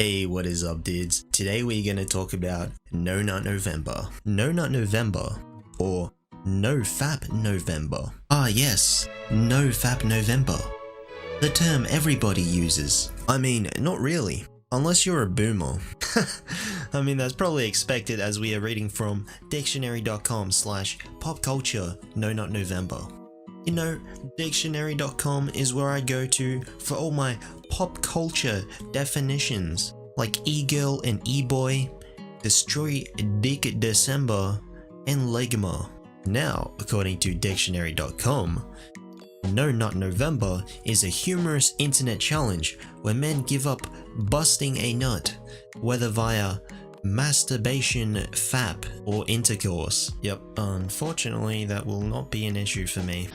Hey, what is up dudes? Today we're gonna talk about No Nut November. No Nut November, or No Fap November. Ah yes, No Fap November. The term everybody uses. I mean, not really, unless you're a boomer. I mean, that's probably expected as we are reading from dictionary.com/popculture No Nut November. You know, dictionary.com is where I go to for all my pop culture definitions, like e-girl and e-boy, destroy dick December, and legma. Now, according to dictionary.com, No Nut November is a humorous internet challenge where men give up busting a nut, whether via masturbation, fap, or intercourse. Yep, unfortunately that will not be an issue for me.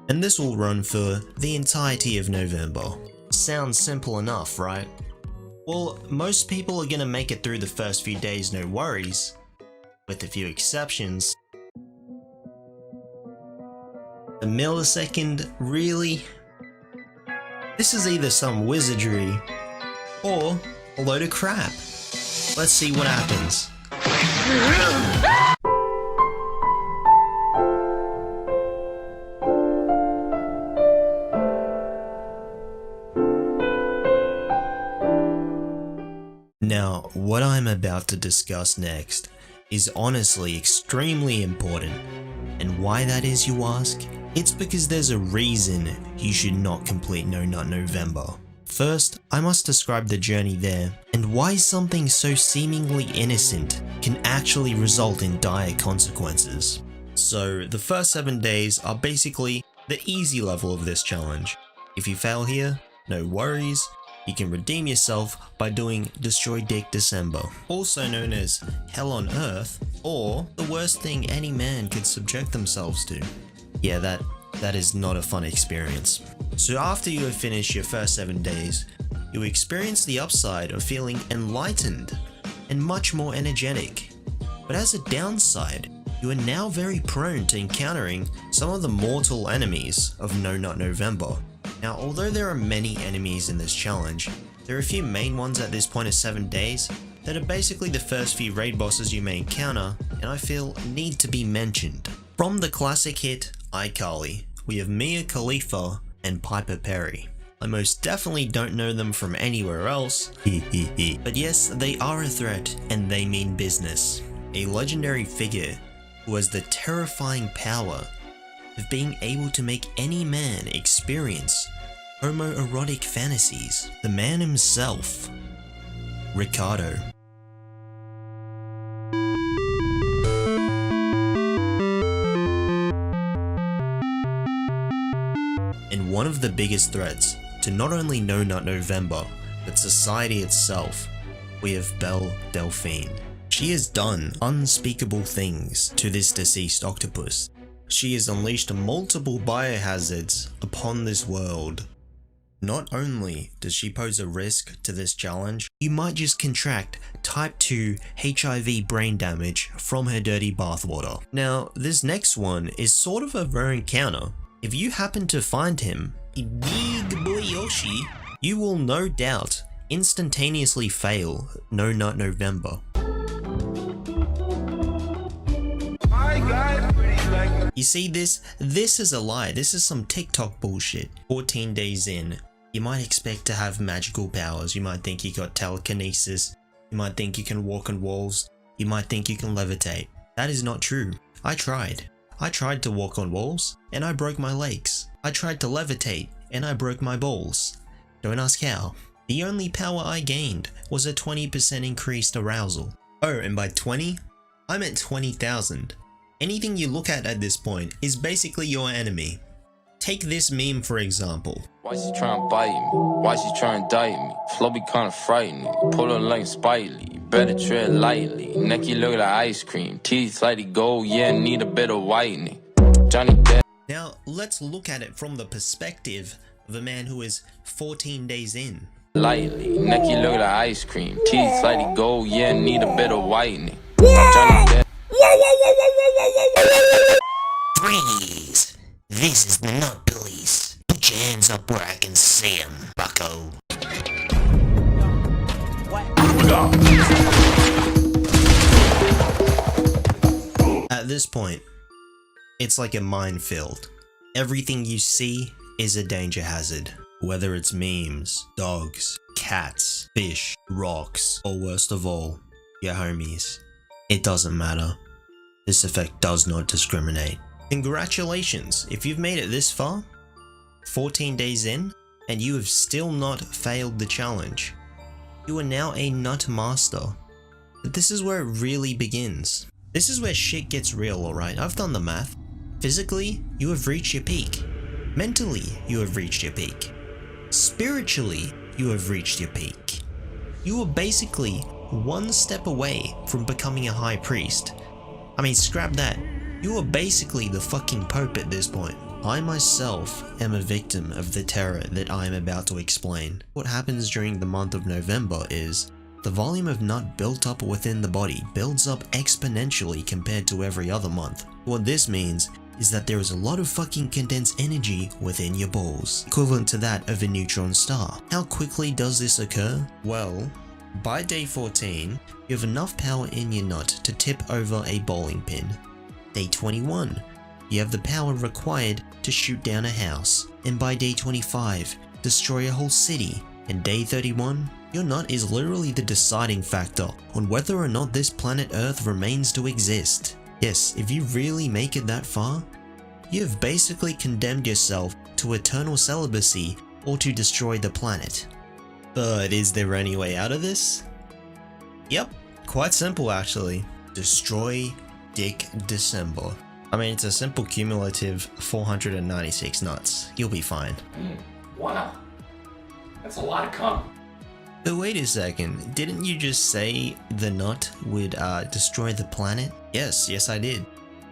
And this will run for the entirety of November. Sounds simple enough, right? Well, most people are gonna make it through the first few days no worries, with a few exceptions. The millisecond, really? This is either some wizardry or a load of crap. Let's see what happens. Now, what I'm about to discuss next is honestly extremely important. And why that is, you ask? It's because there's a reason you should not complete No Nut November. First, I must describe the journey there, and why something so seemingly innocent can actually result in dire consequences. So, the first 7 days are basically the easy level of this challenge. If you fail here, no worries, you can redeem yourself by doing Destroy Dick December, also known as Hell on Earth, or the worst thing any man could subject themselves to. Yeah, that is not a fun experience. So after you have finished your first 7 days, you experience the upside of feeling enlightened and much more energetic. But as a downside, you are now very prone to encountering some of the mortal enemies of No Nut November. Now, although there are many enemies in this challenge, there are a few main ones at this point of 7 days that are basically the first few raid bosses you may encounter, and I feel need to be mentioned. From the classic hit iCarly, we have Mia Khalifa and Piper Perry. I most definitely don't know them from anywhere else, but yes, they are a threat and they mean business. A legendary figure who has the terrifying power of being able to make any man experience homoerotic fantasies. The man himself, Ricardo. And one of the biggest threats to not only No Nut November, but society itself, we have Belle Delphine. She has done unspeakable things to this deceased octopus. She has unleashed multiple biohazards upon this world. Not only does she pose a risk to this challenge, you might just contract type 2 HIV brain damage from her dirty bathwater. Now, this next one is sort of a rare encounter. If you happen to find him, Big Boy Yoshi, you will no doubt instantaneously fail No Nut November. You see, this is a lie. This is some TikTok bullshit. 14 days in, you might expect to have magical powers. You might think you got telekinesis. You might think you can walk on walls. You might think you can levitate. That is not true. I tried. I tried to walk on walls, and I broke my legs. I tried to levitate, and I broke my balls. Don't ask how. The only power I gained was a 20% increased arousal. Oh, and by 20, I meant 20,000. Anything you look at this point is basically your enemy. Take this meme for example. Why she trying to bite me? Why she trying to diet me? Flow be kinda frightening. Pull her like Spiley. Better tread lightly. Necky look like ice cream. Teeth slightly gold. Yeah, need a bit of whitening. Johnny Depp. Now let's look at it from the perspective of a man who is 14 days in. Lightly. Necky look like ice cream. Teeth slightly gold. Yeah, need a bit of whitening. Johnny Depp. Freeze! This is the Nut Police. Put your hands up where I can see them, bucko. At this point, it's like a minefield. Everything you see is a danger hazard. Whether it's memes, dogs, cats, fish, rocks, or worst of all, your homies. It doesn't matter. This effect does not discriminate. Congratulations, if you've made it this far, 14 days in, and you have still not failed the challenge. You are now a nut master. But this is where it really begins. This is where shit gets real, alright? I've done the math. Physically, you have reached your peak. Mentally, you have reached your peak. Spiritually, you have reached your peak. You are basically one step away from becoming a high priest. I mean, scrap that. You are basically the fucking Pope at this point. I myself am a victim of the terror that I am about to explain. What happens during the month of November is the volume of nut built up within the body builds up exponentially compared to every other month. What this means is that there is a lot of fucking condensed energy within your balls, equivalent to that of a neutron star. How quickly does this occur? Well, by day 14, you have enough power in your nut to tip over a bowling pin. Day 21, you have the power required to shoot down a house, and by day 25, destroy a whole city, and day 31, your nut is literally the deciding factor on whether or not this planet Earth remains to exist. Yes, if you really make it that far, you have basically condemned yourself to eternal celibacy or to destroy the planet. But is there any way out of this? Yep, quite simple actually. Destroy Dick December. I mean, it's a simple cumulative 496 nuts. You'll be fine. Wow. That's a lot of cum. But wait a second, didn't you just say the nut would destroy the planet? Yes, I did.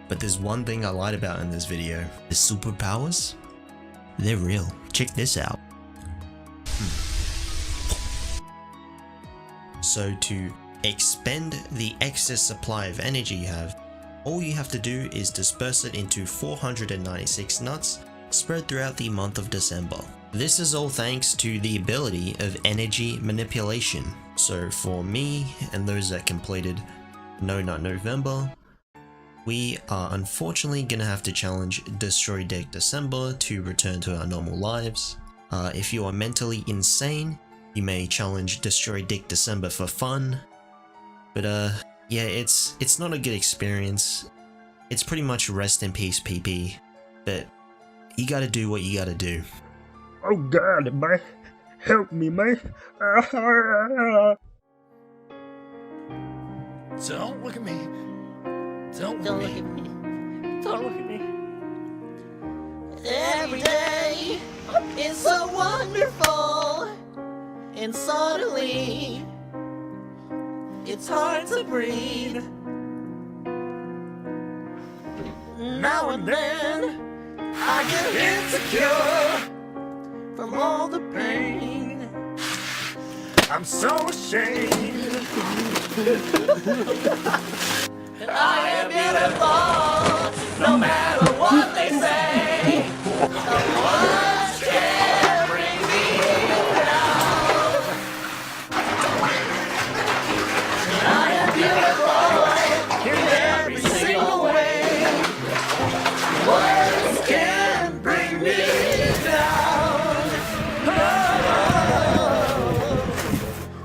But there's one thing I lied about in this video. The superpowers? They're real. Check this out. So to expend the excess supply of energy you have, all you have to do is disperse it into 496 nuts spread throughout the month of December. This is all thanks to the ability of energy manipulation. So for me and those that completed No Nut November, we are unfortunately gonna have to challenge Destroy Dick December to return to our normal lives. If you are mentally insane, you may challenge Destroy Dick December for fun. But yeah, it's not a good experience. It's pretty much rest in peace PP. But you gotta do what you gotta do. Oh God, man. Help me, man. Don't look at me. Don't look at me. Don't look at me. Every day is so wonderful, and suddenly it's hard to breathe. Now and then I get insecure from all the pain. I'm so ashamed. I am beautiful, no matter what they say. No one can bring me down. I am beautiful in every single way. Words can bring me down. Oh.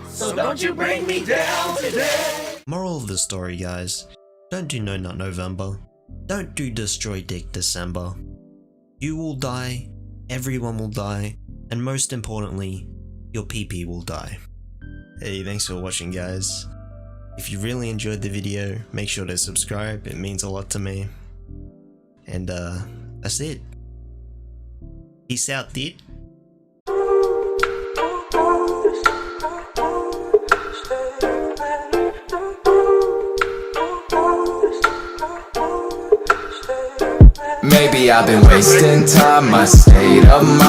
So don't you bring me down today. Moral of the story, guys. Don't do No Nut November. Don't do Destroy Dick December. You will die, everyone will die, and most importantly, your PP will die. Hey, thanks for watching, guys. If you really enjoyed the video, make sure to subscribe, it means a lot to me. And that's it. Peace out, dude. Maybe I've been wasting time, my state of mind